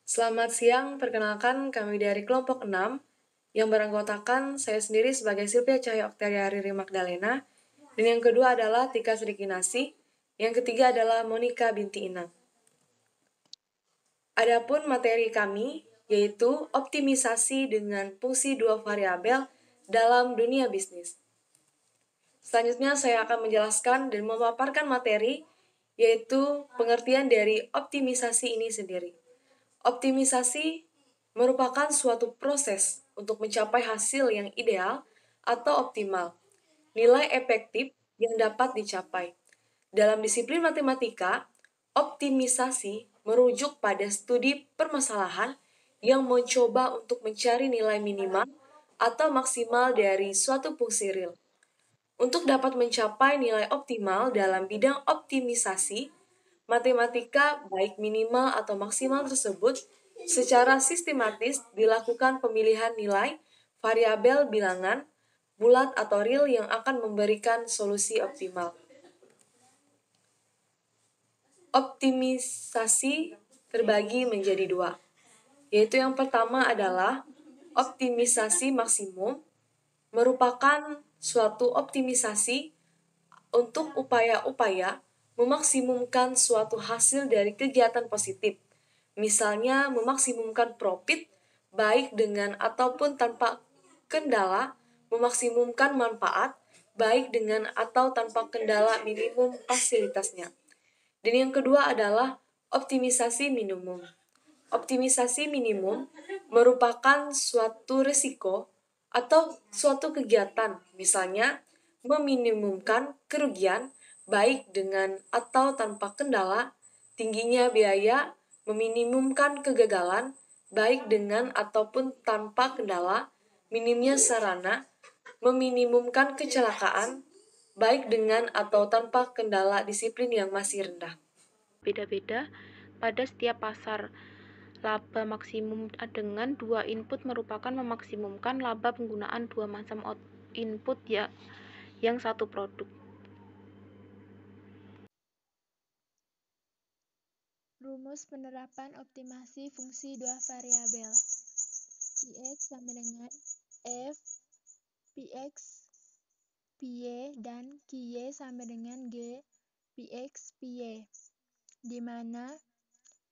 Selamat siang, perkenalkan kami dari kelompok 6 yang beranggotakan saya sendiri sebagai Silvia Cahaya Oktaria Riri Magdalena, dan yang kedua adalah Tika Sedikinasi, yang ketiga adalah Monica binti Inang. Adapun materi kami yaitu optimisasi dengan fungsi dua variabel dalam dunia bisnis. Selanjutnya saya akan menjelaskan dan memaparkan materi yaitu pengertian dari optimisasi ini sendiri. Optimisasi merupakan suatu proses untuk mencapai hasil yang ideal atau optimal, nilai efektif yang dapat dicapai. Dalam disiplin matematika, optimisasi merujuk pada studi permasalahan yang mencoba untuk mencari nilai minimal atau maksimal dari suatu fungsi real. Untuk dapat mencapai nilai optimal dalam bidang optimisasi, matematika baik minimal atau maksimal tersebut secara sistematis dilakukan pemilihan nilai variabel bilangan, bulat atau real yang akan memberikan solusi optimal. Optimisasi terbagi menjadi dua, yaitu yang pertama adalah optimisasi maksimum, merupakan suatu optimisasi untuk upaya-upaya memaksimumkan suatu hasil dari kegiatan positif. Misalnya memaksimumkan profit baik dengan ataupun tanpa kendala, memaksimumkan manfaat baik dengan atau tanpa kendala minimum fasilitasnya. Dan yang kedua adalah optimisasi minimum. Optimisasi minimum merupakan suatu risiko atau suatu kegiatan, misalnya meminimumkan kerugian baik dengan atau tanpa kendala, tingginya biaya, meminimumkan kegagalan baik dengan ataupun tanpa kendala, minimnya sarana, meminimumkan kecelakaan baik dengan atau tanpa kendala disiplin yang masih rendah. Beda-beda pada setiap pasar. Laba maksimum dengan dua input merupakan memaksimumkan laba penggunaan dua macam input yang satu produk. Rumus penerapan optimasi fungsi dua variabel. Qx sama dengan F Px Py dan Qy sama dengan G Px Py, di mana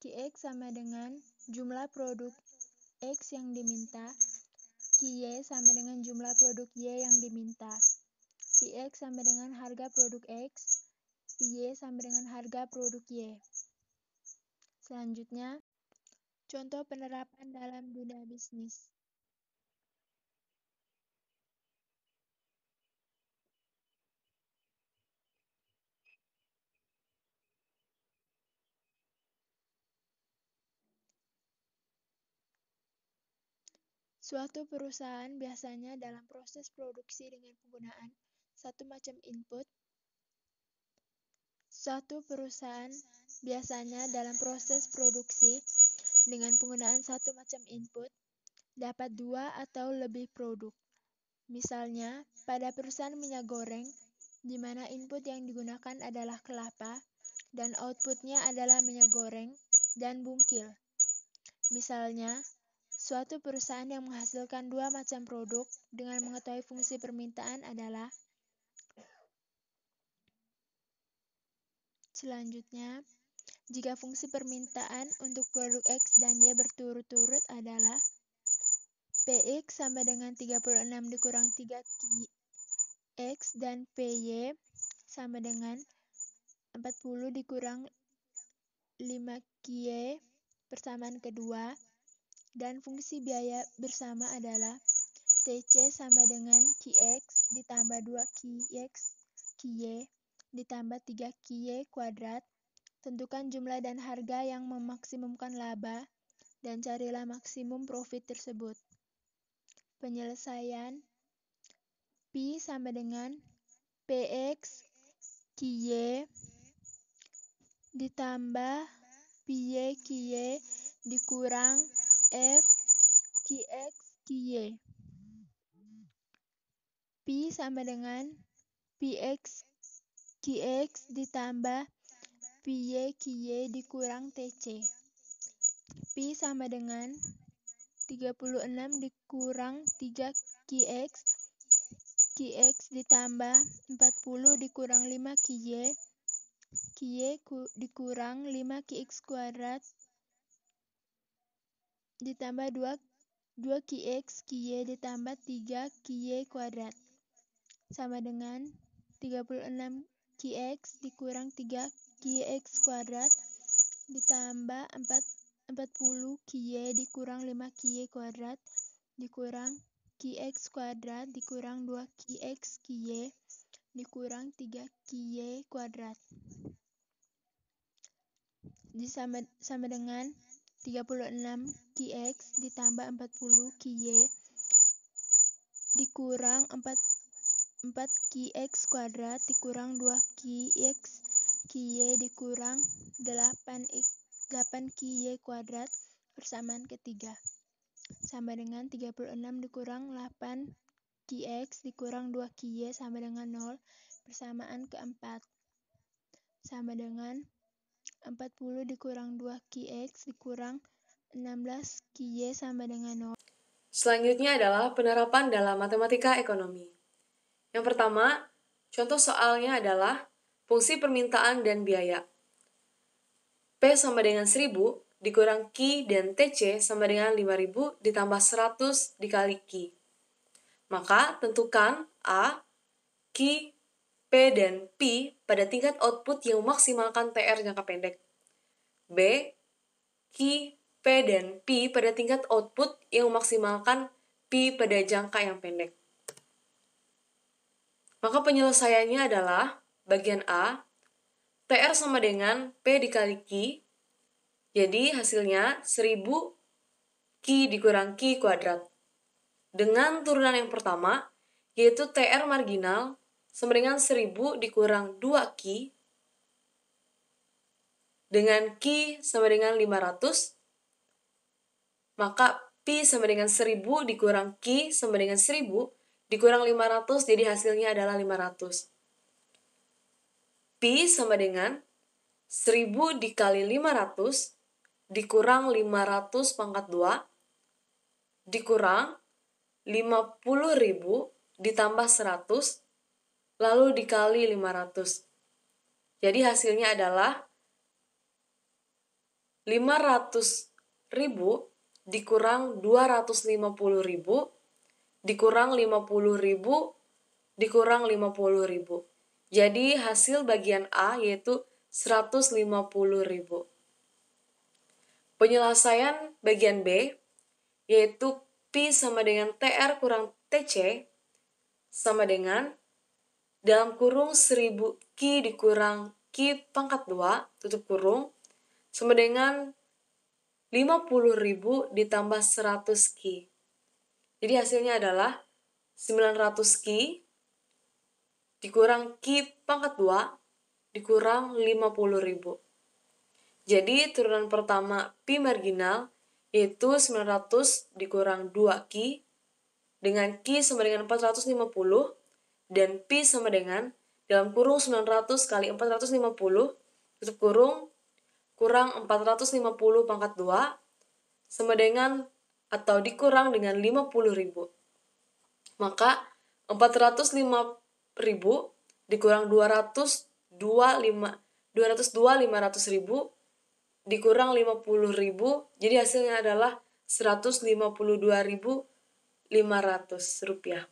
Qx sama dengan jumlah produk X yang diminta, Qy sama dengan jumlah produk Y yang diminta, Px sama dengan harga produk X, Py sama dengan harga produk Y. Selanjutnya, contoh penerapan dalam dunia bisnis. Suatu perusahaan biasanya dalam proses produksi dengan penggunaan satu macam input. Suatu perusahaan biasanya dalam proses produksi dengan penggunaan satu macam input dapat dua atau lebih produk. Misalnya, pada perusahaan minyak goreng, di mana input yang digunakan adalah kelapa dan outputnya adalah minyak goreng dan bungkil. Misalnya, suatu perusahaan yang menghasilkan dua macam produk dengan mengetahui fungsi permintaan adalah. Selanjutnya, jika fungsi permintaan untuk produk X dan Y berturut-turut adalah Px sama dengan 36 dikurang 3 X dan Py sama dengan 40 dikurang 5 Ky persamaan kedua, dan fungsi biaya bersama adalah Tc sama dengan Qx ditambah 2 Qx Ky ditambah 3 Ky kuadrat. Tentukan jumlah dan harga yang memaksimumkan laba dan carilah maksimum profit tersebut. Penyelesaian Pi sama dengan Px Ky ditambah Py Ky dikurang F Qx Ky. Pi sama dengan Px Qx ditambah Py Ky dikurang Tc. Pi sama dengan 36 dikurang 3 Qx, Qx ditambah 40 dikurang 5 Qy, Qy dikurang 5 Qx kuadrat ditambah 2 Qx, Qy ditambah 3 Qy kuadrat sama dengan 36 Qx dikurang 3 Qx kuadrat ditambah 40 Qy dikurang 5 Qy kuadrat dikurang Qx kuadrat dikurang 2 Qx Qy dikurang 3 Qy kuadrat sama dengan 36 Qx ditambah 40 Qy dikurang 4 Qx kuadrat dikurang 2 Qx Qy dikurang 8 Qy kuadrat persamaan ketiga sama dengan 36 dikurang 8 Qx dikurang 2 Qy sama dengan 0 persamaan keempat sama dengan 40 dikurang 2 Qx dikurang 16 Qy sama dengan 0. Selanjutnya adalah penerapan dalam matematika ekonomi. Yang pertama, contoh soalnya adalah fungsi permintaan dan biaya. P sama dengan 1000 dikurang Q dan TC sama dengan 5000 ditambah 100 dikali Q. Maka tentukan A, Q, P, dan P pada tingkat output yang memaksimalkan TR jangka pendek. B, Q, P, dan P pada tingkat output yang memaksimalkan P pada jangka yang pendek. Maka penyelesaiannya adalah bagian A, TR sama dengan P dikali Q, jadi hasilnya 1000 Q dikurang Q kuadrat. Dengan turunan yang pertama, yaitu TR marginal sama dengan 1000 dikurang 2Q, dengan Q sama dengan 500, maka P sama dengan 1000 dikurang Q sama dengan 1000 dikurang 500, jadi hasilnya adalah 500. Pi sama dengan 1000 dikali 500 dikurang 500 pangkat 2 dikurang 50.000 ditambah 100 lalu dikali 500. Jadi hasilnya adalah 500.000 dikurang 250.000 dikurang 50.000 dikurang 50.000. Jadi hasil bagian A yaitu 150.000. Penyelesaian bagian B yaitu P sama dengan TR kurang TC sama dengan dalam kurung 1000 Q dikurang Q pangkat 2 tutup kurung sama dengan 50.000 ditambah 100 Q. Jadi hasilnya adalah 900 Q dikurang Q pangkat 2 dikurang 50.000. Jadi turunan pertama Pi marginal yaitu 900 dikurang 2Q dengan Q sama dengan 450 dan Pi sama dengan dalam kurung 900 kali 450 tutup kurung kurang 450 pangkat 2 sama dengan atau dikurang dengan 50.000. Maka 405.000 dikurang 202 500.000 dikurang 50.000, jadi hasilnya adalah 152.500 rupiah.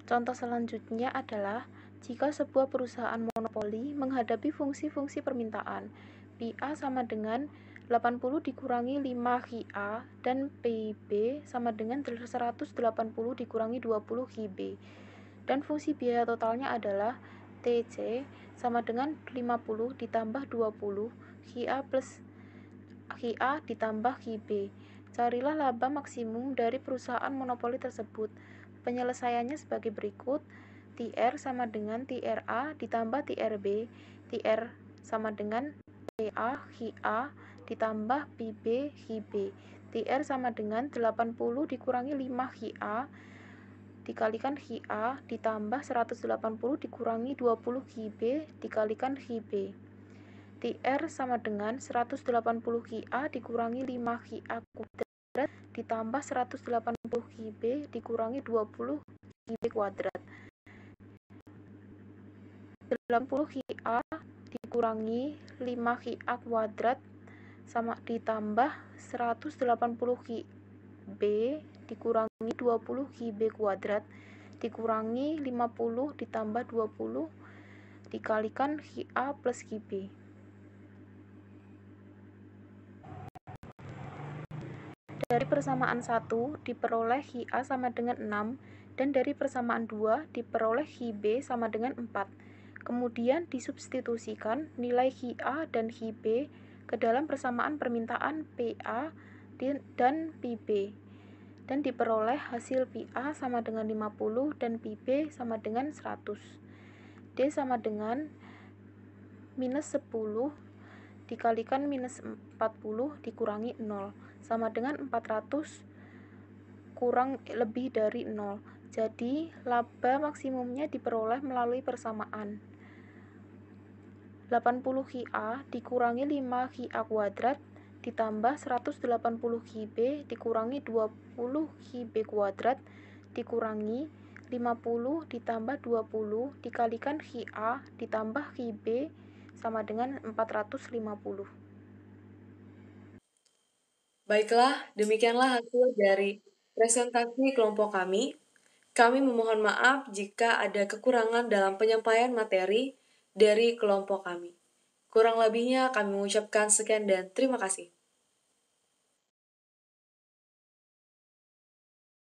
Contoh selanjutnya adalah jika sebuah perusahaan monopoli menghadapi fungsi-fungsi permintaan, PA sama dengan 80 dikurangi 5 QA dan PB sama dengan 180 dikurangi 20 QB. Dan fungsi biaya totalnya adalah TC sama dengan 50 ditambah 20 QA plus QA ditambah QB. Carilah laba maksimum dari perusahaan monopoli tersebut. Penyelesaiannya sebagai berikut. TR sama dengan TRA ditambah TRB. TR sama dengan PA QA ditambah PB QB. TR sama dengan 80 dikurangi 5 QA dikalikan QA ditambah 180 dikurangi 20 QB dikalikan QB. TR sama dengan 180 QA dikurangi 5 QA kuadrat ditambah 180 QB dikurangi 20 QB kuadrat. 80 QA dikurangi 5 QA kuadrat sama ditambah 180 QB dikurangi 20 QB kuadrat dikurangi 50 ditambah 20 dikalikan QA plus QB. Dari persamaan 1 diperoleh QA sama dengan 6 dan dari persamaan 2 diperoleh QB sama dengan 4. Kemudian disubstitusikan nilai QA dan QB ke dalam persamaan permintaan PA dan PB dan diperoleh hasil PA sama dengan 50 dan PB sama dengan 100. D sama dengan minus 10 dikalikan minus 40 dikurangi 0 sama dengan 400 kurang lebih dari 0. Jadi laba maksimumnya diperoleh melalui persamaan 80 QA dikurangi 5 QA kuadrat ditambah 180 QB dikurangi 20 QB kuadrat dikurangi 50 ditambah 20 dikalikan QA ditambah QB sama dengan 450. Baiklah, demikianlah hasil dari presentasi kelompok kami. Kami memohon maaf jika ada kekurangan dalam penyampaian materi dari kelompok kami. Kurang lebihnya kami mengucapkan sekian dan terima kasih.